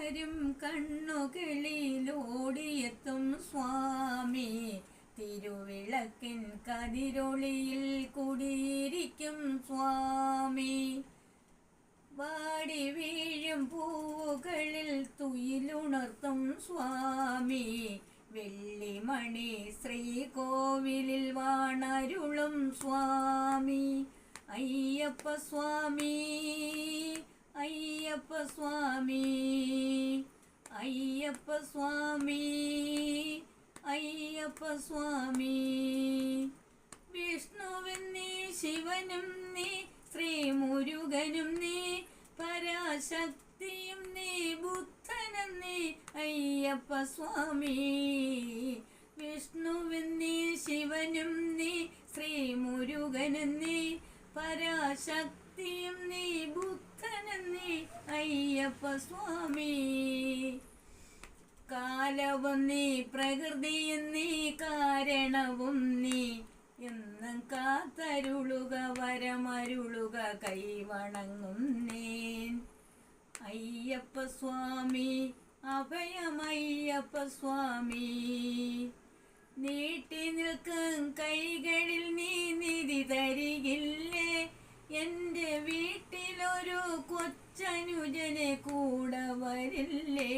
വരും കണ്ണുകളിലോടിയെത്തും സ്വാമി. തിരുവിളക്കിൻ കതിരൊളിയിൽ കുടിയിരിക്കും സ്വാമി. വാടി വീഴും പൂവുകളിൽ തുയിലുണർത്തും സ്വാമി. വെള്ളിമണി ശ്രീകോവിലിൽ വാണരുളും സ്വാമി. അയ്യപ്പ സ്വാമി, അയ്യപ്പ സ്വാമി, അയ്യപ്പ സ്വാമി, അയ്യപ്പ സ്വാമി. വിഷ്ണുവിൻ നീ, ശിവനും നീ, ശ്രീമുരുകനും നീ, പരാശക്തിയും നീ, ബുദ്ധനും നീ, അയ്യപ്പ സ്വാമി. വിഷ്ണുവിൻ നീ, ശിവനും നീ, ശ്രീമുരുകനും നീ, പരാശക്തിയും നീ, ബുദ്ധനും നീ, അയ്യപ്പ സ്വാമി. കാലവും നീ, പ്രകൃതിയും നീ, കാരണവും നീ, എന്നും കാത്തരുളുക, വരമരുളുക, കൈവണങ്ങും നേൻ. അയ്യപ്പ സ്വാമി, അഭയമയ്യപ്പ സ്വാമി. നീട്ടി നിൽക്കും കൈകളിൽ നീ നിധി തരികില്ലേ? എൻ്റെ വീട്ടിലൊരു കൊച്ചനുജനെ കൂടെ വരില്ലേ?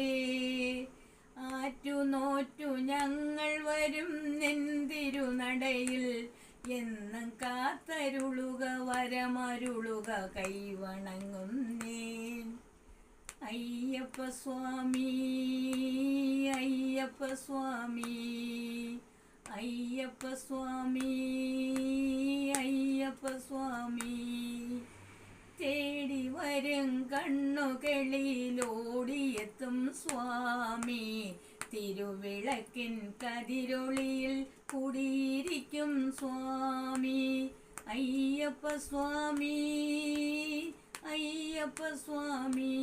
ആറ്റുനോറ്റു ഞങ്ങൾ വരും നിന്തിരുനടയിൽ, എന്നും കാത്തരുളുക, വരമരുളുക, കൈവണങ്ങും നേൻ. അയ്യപ്പ സ്വാമി, അയ്യപ്പ സ്വാമി, അയ്യപ്പ സ്വാമി, അയ്യപ്പ സ്വാമി. തേടി വരും കണ്ണുകളിലോടിയെത്തും സ്വാമി. തിരുവിളക്കിൻ കതിരൊളിയിൽ കുടിയിരിക്കും സ്വാമി. അയ്യപ്പ സ്വാമി, അയ്യപ്പ സ്വാമി.